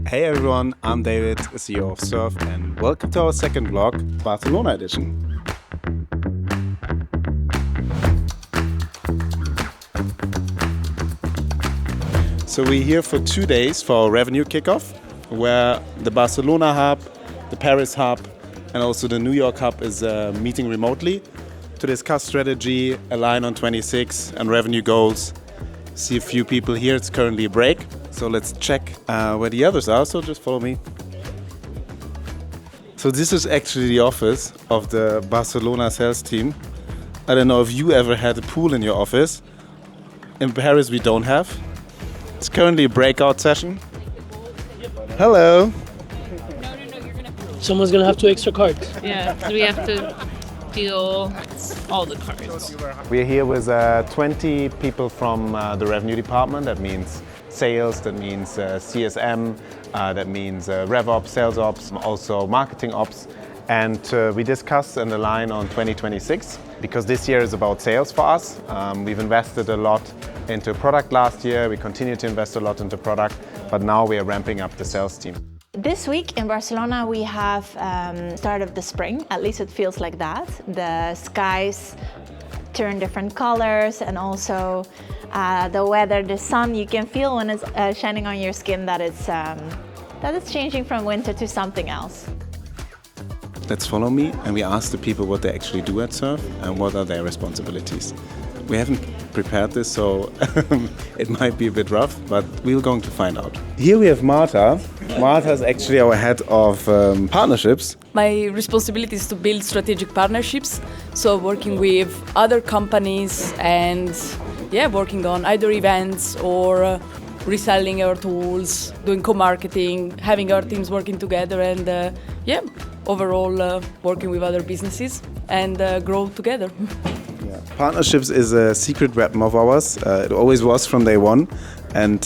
Hey everyone, I'm David, CEO of Surfe, and welcome to our second vlog, Barcelona edition. So we're here for 2 days for our revenue kickoff, where the Barcelona hub, the Paris hub, and also the New York hub is meeting remotely to discuss strategy, align on 26 and revenue goals. See a few people here. It's currently a break, so let's check where the others are. So just follow me. So this is actually the office of the Barcelona sales team. I don't know if you ever had a pool in your office. In Paris we don't have. It's currently a breakout session. Hello. Someone's gonna have 2 extra cards. Yeah, we have to deal all the cards. We're here with 20 people from the revenue department. That means sales, that means CSM, that means RevOps, Sales Ops, also Marketing Ops. And we discussed and align on 2026 because this year is about sales for us. We've invested a lot into product last year. We continue to invest a lot into product, but now we are ramping up the sales team. This week in Barcelona we have start of the spring, at least it feels like that. The skies turn different colors and also the weather, the sun, you can feel when it's shining on your skin that it's changing from winter to something else. Let's follow me and we ask the people what they actually do at Surfe and what are their responsibilities. We haven't prepared this, so it might be a bit rough, but we're going to find out. Here we have Marta. Marta is actually our head of partnerships. My responsibility is to build strategic partnerships, so working with other companies and working on either events or reselling our tools, doing co-marketing, having our teams working together and overall working with other businesses and grow together. Partnerships is a secret weapon of ours. It always was from day one. And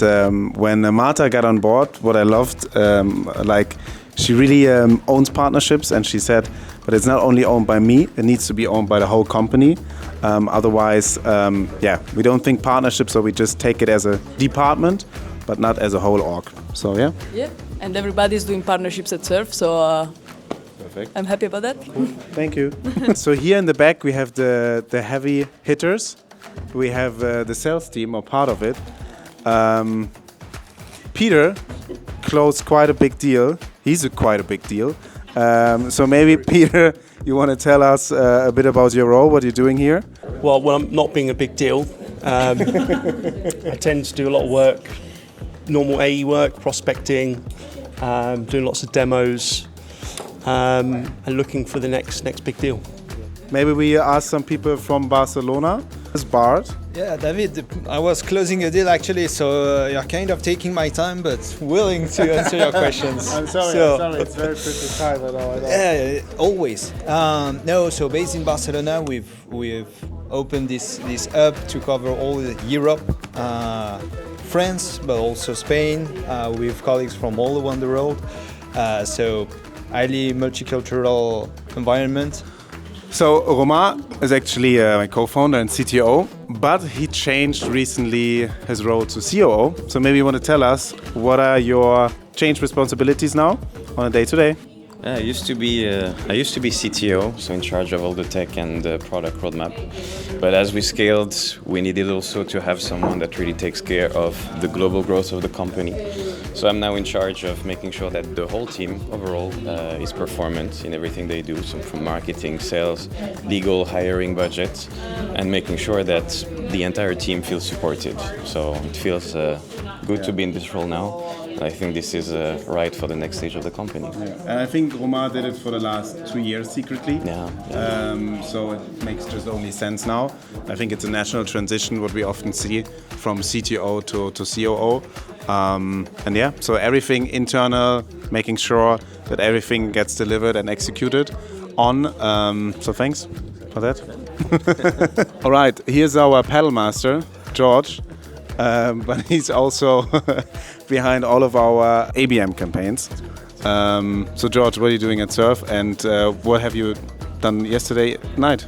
when Marta got on board, what I loved, she really owns partnerships, and she said, but it's not only owned by me, it needs to be owned by the whole company. Otherwise, we don't think partnerships, so we just take it as a department, but not as a whole org. So yeah. Yeah, and everybody's doing partnerships at Surfe, so perfect. I'm happy about that. Cool. Thank you. So here in the back we have the heavy hitters. We have the sales team, or part of it. Peter closed quite a big deal. He's quite a big deal. So maybe Peter, you want to tell us a bit about your role, what you're doing here? Well, when I'm not being a big deal, I tend to do a lot of work, normal AE work, prospecting, doing lots of demos, and looking for the next big deal. Maybe we ask some people from Barcelona. It's Bart. Yeah, David, I was closing a deal actually, so you're kind of taking my time, but willing to answer your questions. I'm sorry, it's very pretty time. Yeah, always. So based in Barcelona, we've opened this hub to cover all Europe, France, but also Spain, with colleagues from all around the world. So highly multicultural environment. So Romain is actually my co-founder and CTO, but he changed recently his role to COO. So maybe you want to tell us what are your change responsibilities now on a day-to-day? I used to be CTO, so in charge of all the tech and the product roadmap. But as we scaled, we needed also to have someone that really takes care of the global growth of the company. So I'm now in charge of making sure that the whole team overall is performant in everything they do, so from marketing, sales, legal, hiring, budget, and making sure that the entire team feels supported. So it feels good to be in this role now. I think this is right for the next stage of the company. Yeah. And I think Romain did it for the last 2 years secretly. Yeah. So it makes just only sense now. I think it's a natural transition, what we often see from CTO to COO. So everything internal, making sure that everything gets delivered and executed on. So thanks for that. All right, here's our paddle master, George. But he's also behind all of our ABM campaigns. So George, what are you doing at Surfe, and what have you done yesterday night?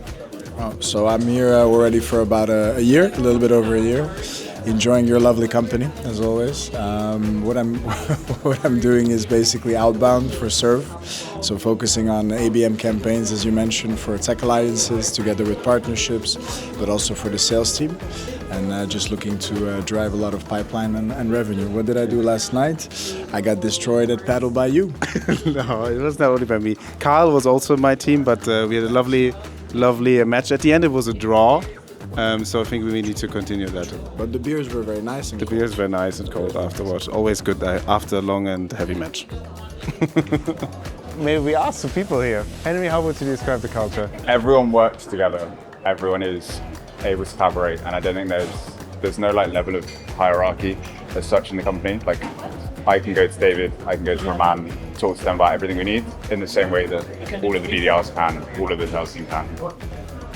So I'm here already for about a year, a little bit over a year. enjoying your lovely company as always. What I'm doing is basically outbound for Surf, so focusing on ABM campaigns, as you mentioned, for tech alliances together with partnerships, but also for the sales team, and just looking to drive a lot of pipeline and revenue. What did I do last night? I got destroyed at Padel by you. No, it was not only by me. Karl was also in my team, but we had a lovely match. At the end, it was a draw. So I think we need to continue that. But the beers were very nice. The beers were nice and cold afterwards. Always good after a long and heavy match. Maybe we ask the people here. Henry, how would you describe the culture? Everyone works together. Everyone is able to collaborate, and I don't think there's no like level of hierarchy as such in the company. Like I can go to David, I can go to Romain, talk to them about everything we need in the same way that all of the BDRs can, all of the sales team can.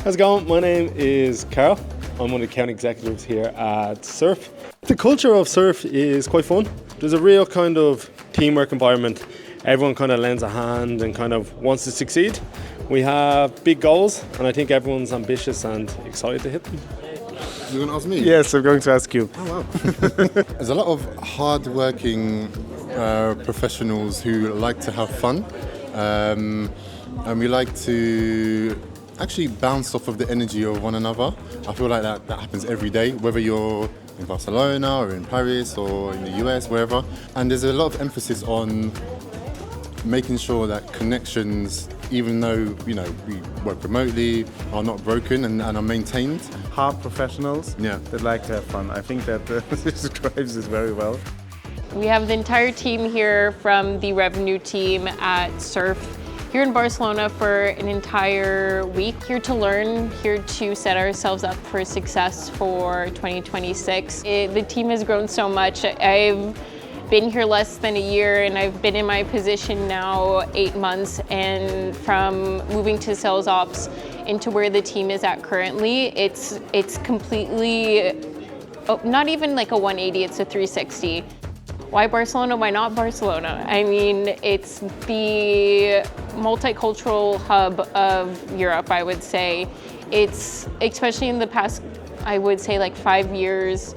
How's it going? My name is Karl. I'm one of the account executives here at Surf. The culture of Surf is quite fun. There's a real kind of teamwork environment. Everyone kind of lends a hand and kind of wants to succeed. We have big goals, and I think everyone's ambitious and excited to hit them. You're going to ask me? Yes, I'm going to ask you. Oh, wow. There's a lot of hard-working professionals who like to have fun, and we like to actually bounce off of the energy of one another. I feel like that happens every day, whether you're in Barcelona or in Paris or in the US, wherever. And there's a lot of emphasis on making sure that connections, even though we work remotely, are not broken and are maintained. Hard professionals that like to have fun. I think that describes this very well. We have the entire team here from the revenue team at Surf here in Barcelona for an entire week. Here to learn, here to set ourselves up for success for 2026. The team has grown so much. I've been here less than a year, and I've been in my position now 8 months, and from moving to sales ops into where the team is at currently, it's completely, not even like a 180, it's a 360. Why Barcelona? Why not Barcelona? I mean, it's the multicultural hub of Europe, I would say. It's, especially in the past, I would say like 5 years,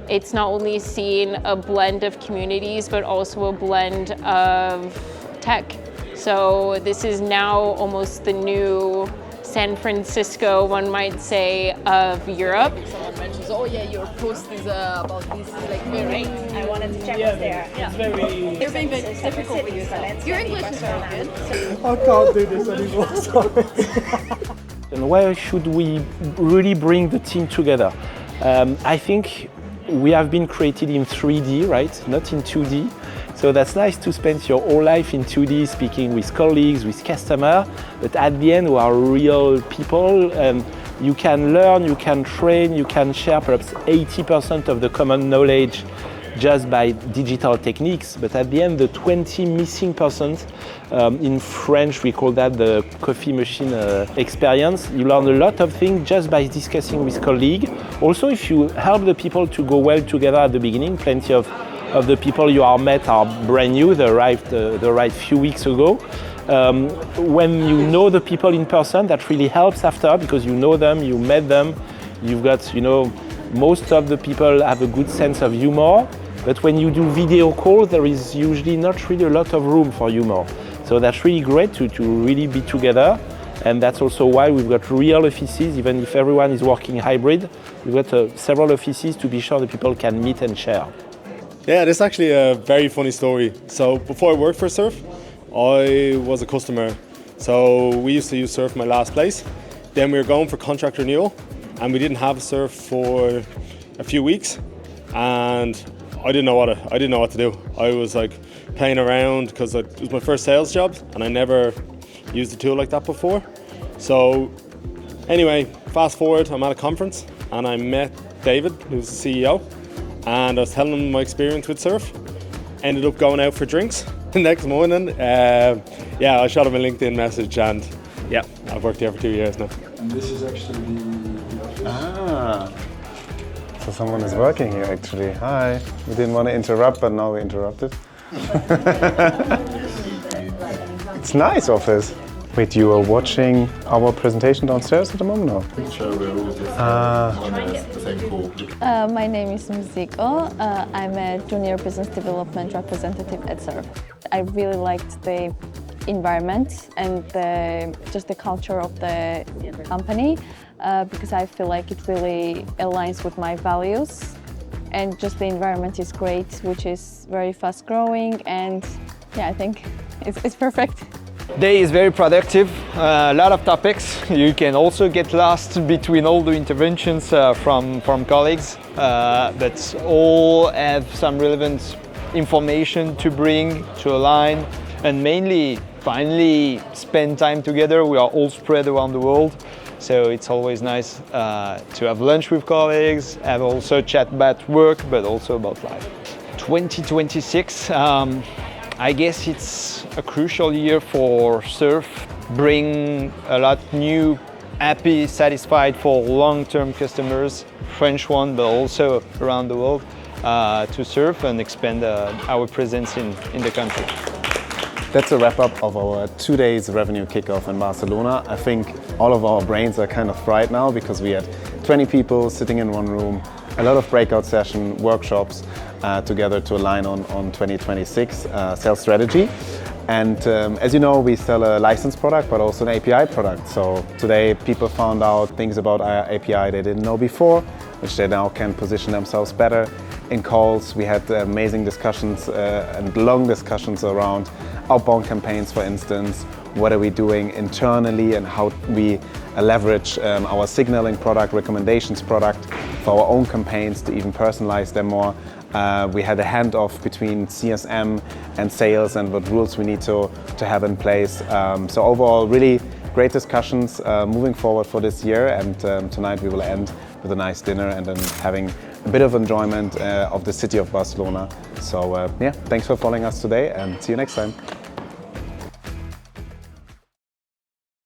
it's not only seen a blend of communities, but also a blend of tech. So this is now almost the new San Francisco, one might say, of Europe. Someone mentions, oh yeah, your post is about this, is like very... I wanted to check what's there. Yeah. You're being very difficult with yourself. Your English is very good. I can't do this anymore, sorry. And where should we really bring the team together? I think we have been created in 3D, right? Not in 2D. So that's nice to spend your whole life in 2D, speaking with colleagues, with customers, but at the end we are real people. You can learn, you can train, you can share perhaps 80% of the common knowledge just by digital techniques, but at the end the 20 missing percent, in French we call that the coffee machine experience. You learn a lot of things just by discussing with colleagues. Also, if you help the people to go well together at the beginning, plenty of the people you are met are brand new, they arrived few weeks ago. When you know the people in person, that really helps after, because you know them, you met them, you've got, most of the people have a good sense of humor, but when you do video calls, there is usually not really a lot of room for humor. So that's really great to really be together, and that's also why we've got real offices, even if everyone is working hybrid, we've got several offices to be sure that people can meet and share. Yeah, this is actually a very funny story. So before I worked for Surf, I was a customer. So we used to use Surf in my last place. Then we were going for contract renewal, and we didn't have Surf for a few weeks, and I didn't know what to do. I was like playing around because it was my first sales job, and I never used a tool like that before. So anyway, fast forward, I'm at a conference, and I met David, who's the CEO. And I was telling him my experience with Surf. Ended up going out for drinks the next morning. I shot him a LinkedIn message, and yeah, I've worked here for 2 years now. And this is actually So someone is working here actually. Hi. We didn't want to interrupt, but now we interrupted. It's nice office. Wait, you are watching our presentation downstairs at the moment? No? My name is Mziko. I'm a junior business development representative at Surfe. I really liked the environment and just the culture of the company because I feel like it really aligns with my values. And just the environment is great, which is very fast growing, and yeah, I think it's perfect. Day is very productive, a lot of topics. You can also get lost between all the interventions from colleagues, but all have some relevant information to bring, to align, and mainly, finally, spend time together. We are all spread around the world, so it's always nice to have lunch with colleagues, have also chat about work, but also about life. 2026, I guess it's a crucial year for Surfe. Bring a lot new, happy, satisfied for long-term customers, French one, but also around the world, to Surfe and expand our presence in the country. That's a wrap up of our 2 days revenue kickoff in Barcelona. I think all of our brains are kind of fried now because we had 20 people sitting in one room, a lot of breakout session, workshops together to align on 2026 sales strategy. And as you know, we sell a licensed product, but also an API product. So today people found out things about our API they didn't know before, which they now can position themselves better. In calls, we had amazing discussions and long discussions around outbound campaigns, for instance. What are we doing internally and how we leverage our signaling product, recommendations product for our own campaigns to even personalize them more. We had a handoff between CSM and sales and what rules we need to have in place. So overall, really great discussions moving forward for this year, and tonight we will end with a nice dinner and then having a bit of enjoyment of the city of Barcelona. So yeah, thanks for following us today and see you next time.